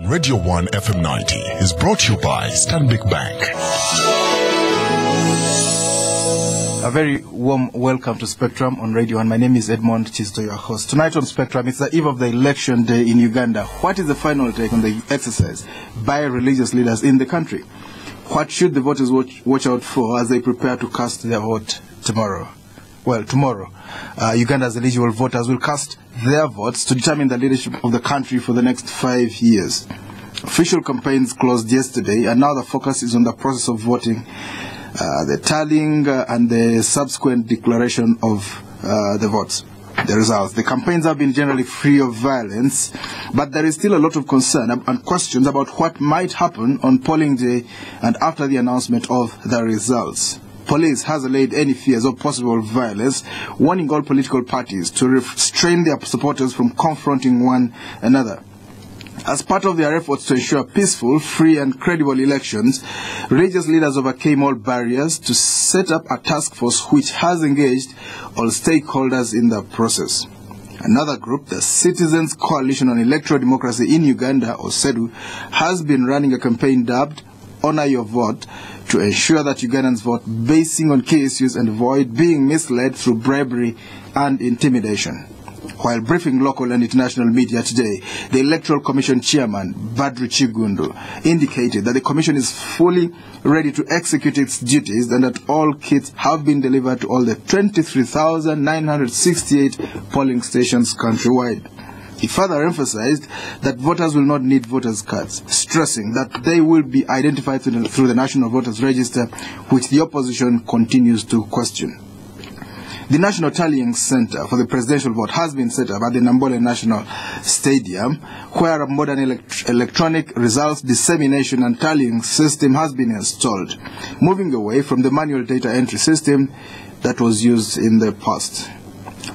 Radio 1 FM 90 is brought to you by Stanbic Bank. A very warm welcome to Spectrum on Radio 1. My name is Edmond, Kizito, your host. Tonight on Spectrum, it's the eve of the election day in Uganda. What is the final take on the exercise by religious leaders in the country? What should the voters watch out for as they prepare to cast their vote tomorrow? Well, tomorrow, Uganda's eligible voters will cast their votes to determine the leadership of the country for the next 5 years. Official campaigns closed yesterday, and now the focus is on the process of voting, the tallying, and the subsequent declaration of the votes, the results. The campaigns have been generally free of violence, but there is still a lot of concern and questions about what might happen on polling day and after the announcement of the results. Police has allayed any fears of possible violence, warning all political parties to restrain their supporters from confronting one another. As part of their efforts to ensure peaceful, free and credible elections, religious leaders overcame all barriers to set up a task force which has engaged all stakeholders in the process. Another group, the Citizens Coalition on Electoral Democracy in Uganda, or CEDU, has been running a campaign dubbed Honor Your Vote to ensure that Ugandans vote basing on key issues and avoid being misled through bribery and intimidation. While briefing local and international media today, the Electoral Commission Chairman, Badru Chigundu, indicated that the Commission is fully ready to execute its duties and that all kits have been delivered to all the 23,968 polling stations countrywide. He further emphasized that voters will not need voters' cards, stressing that they will be identified through the National Voters Register, which the opposition continues to question. The National Tallying Center for the presidential vote has been set up at the Nambole National Stadium, where a modern electronic results dissemination and tallying system has been installed, moving away from the manual data entry system that was used in the past.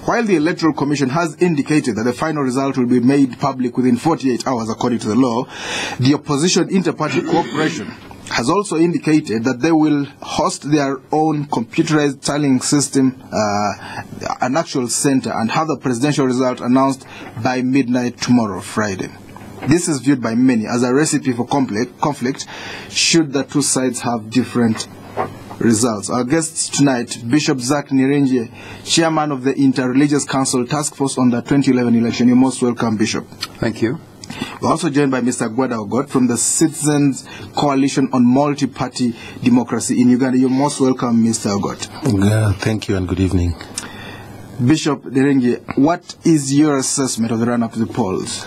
While the Electoral Commission has indicated that the final result will be made public within 48 hours according to the law, the opposition Interparty Cooperation has also indicated that they will host their own computerized tallying system, an actual center, and have the presidential result announced by midnight tomorrow, Friday. This is viewed by many as a recipe for conflict should the two sides have different results. Our guests tonight, Bishop Zach Niringye, Chairman of the Interreligious Council Taskforce on the 2011 election. You're most welcome, Bishop. Thank you. We're also joined by Mr. Gwada Ogot from the Citizens Coalition on Multiparty Democracy in Uganda. You're most welcome, Mr. Ogot. Thank you and good evening. Bishop Niringye, what is your assessment of the run-up to the polls?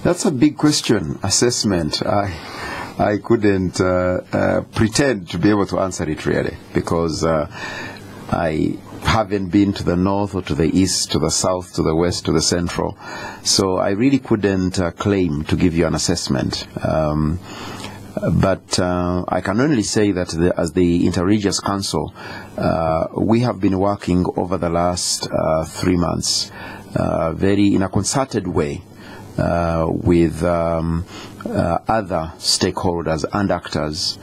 That's a big question, assessment. I couldn't pretend to be able to answer it really, because I haven't been to the north or to the east, to the south, to the west, to the central. So I really couldn't claim to give you an assessment. But I can only say that as the Interreligious Council, we have been working over the last 3 months very in a concerted way with other stakeholders and actors,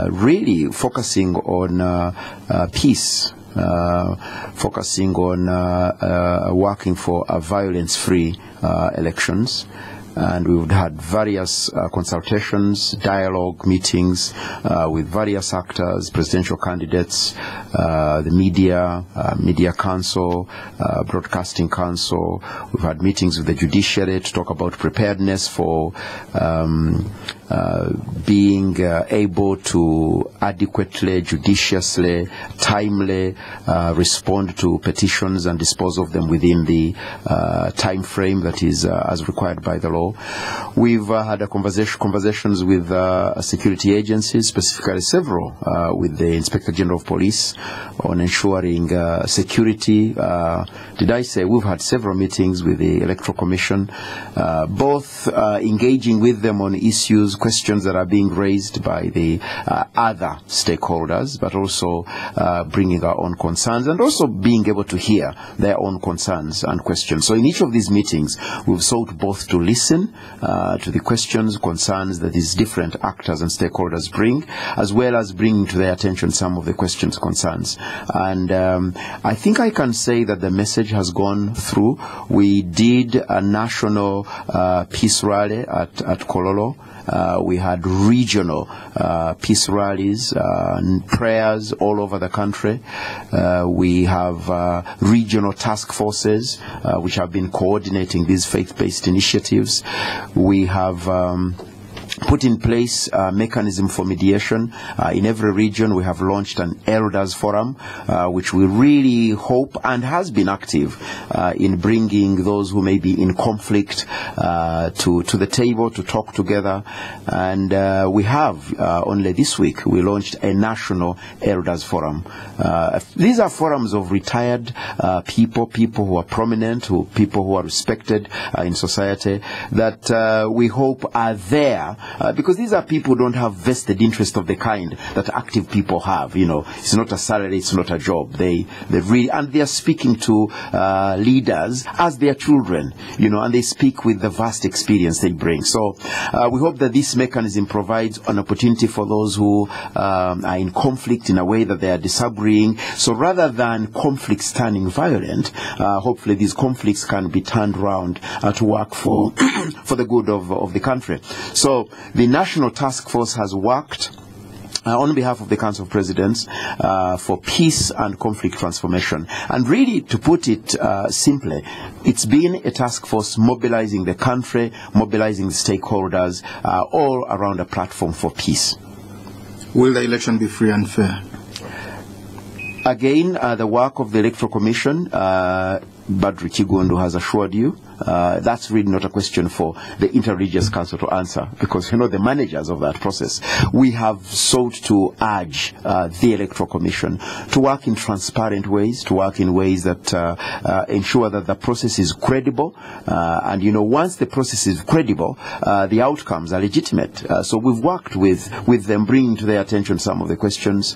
really focusing on peace, focusing on working for violence-free elections. And we've had various consultations, dialogue, meetings with various actors, presidential candidates, the media, media council, broadcasting council. We've had meetings with the judiciary to talk about preparedness for being able to adequately, judiciously, timely respond to petitions and dispose of them within the time frame that is as required by the law. We've had conversations with security agencies, specifically several with the Inspector General of Police on ensuring security. Did I say we've had several meetings with the Electoral Commission, both engaging with them on issues issues, questions that are being raised by the other stakeholders, but also bringing our own concerns and also being able to hear their own concerns and questions. So in each of these meetings, we've sought both to listen to the questions, concerns that these different actors and stakeholders bring, as well as bringing to their attention some of the questions, concerns. And I think I can say that the message has gone through. We did a national peace rally at Kololo. We had regional peace rallies and prayers all over the country. We have regional task forces which have been coordinating these faith-based initiatives. We have put in place a mechanism for mediation. In every region, we have launched an elders forum, which we really hope and has been active in bringing those who may be in conflict to the table to talk together. And we have, only this week, we launched a national elders forum. These are forums of retired people who are prominent, people who are respected in society, that we hope are there. Because these are people who don't have vested interest of the kind that active people have. You know, it's not a salary, it's not a job. They really, and they are speaking to leaders as their children, you know, and they speak with the vast experience they bring. So we hope that this mechanism provides an opportunity for those who are in conflict in a way that they are disagreeing. So rather than conflicts turning violent, hopefully these conflicts can be turned around to work for for the good of the country. So the National Task Force has worked on behalf of the Council of Presidents for peace and conflict transformation. And really, to put it simply, it's been a task force mobilizing the country, mobilizing the stakeholders, all around a platform for peace. Will the election be free and fair? Again, the work of the Electoral Commission, Badru Kigundu has assured you, that's really not a question for the Inter-Religious Council to answer, because, you know, the managers of that process. We have sought to urge the Electoral Commission to work in transparent ways, to work in ways that ensure that the process is credible. And, you know, once the process is credible, the outcomes are legitimate. So we've worked with them, bringing to their attention some of the questions.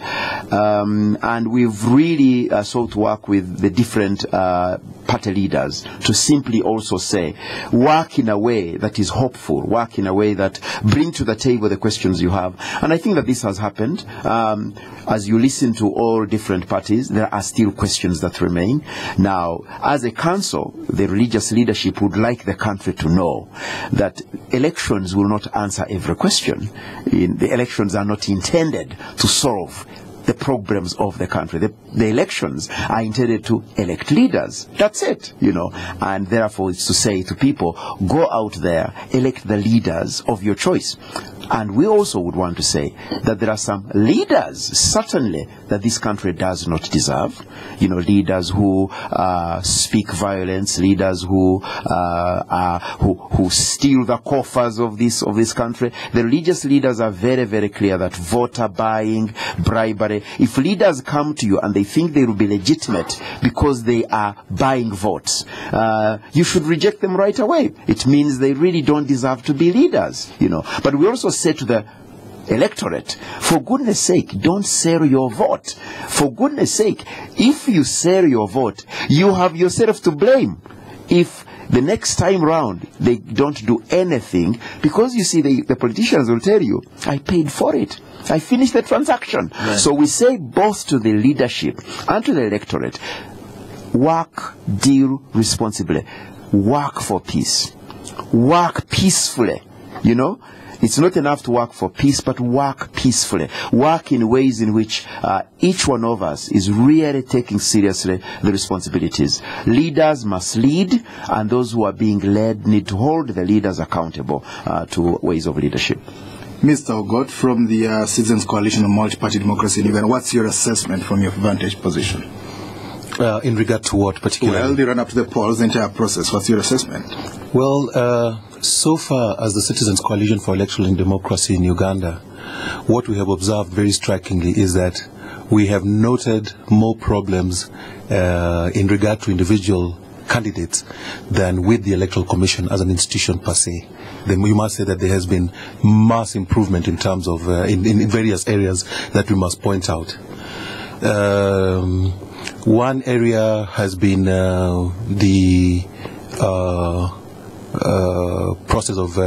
And we've really sought to work with the different party leaders to simply also say, work in a way that is hopeful, work in a way that bring to the table the questions you have. And I think that this has happened. As you listen to all different parties, there are still questions that remain. Now, as a council, the religious leadership would like the country to know that elections will not answer every question. The elections are not intended to solve the problems of the country. The elections are intended to elect leaders. That's it, you know. And therefore, it's to say to people, go out there, elect the leaders of your choice. And we also would want to say that there are some leaders, certainly, that this country does not deserve. You know, leaders who speak violence, leaders who steal the coffers of this country. The religious leaders are very, very clear that voter buying, bribery. If leaders come to you and they think they will be legitimate because they are buying votes, you should reject them right away. It means they really don't deserve to be leaders, you know. But we also say to the electorate, for goodness sake, don't sell your vote. For goodness sake, if you sell your vote, you have yourself to blame. If the next time round they don't do anything, because you see, the politicians will tell you, I paid for it. I finished the transaction. Right. So we say both to the leadership and to the electorate, work, deal responsibly, work for peace, work peacefully, you know. It's not enough to work for peace, but work peacefully. Work in ways in which each one of us is really taking seriously the responsibilities. Leaders must lead, and those who are being led need to hold the leaders accountable to ways of leadership. Mr. Ogot, from the Citizens Coalition on Multiparty Democracy in Uganda, what's your assessment from your vantage position? In regard to what particularly? Well, the run-up to the polls, the entire process. What's your assessment? Well, so far as the Citizens Coalition for Electoral Democracy in Uganda, what we have observed very strikingly is that we have noted more problems in regard to individual candidates than with the Electoral Commission as an institution per se. Then we must say that there has been mass improvement in terms of in various areas that we must point out. One area has been the process of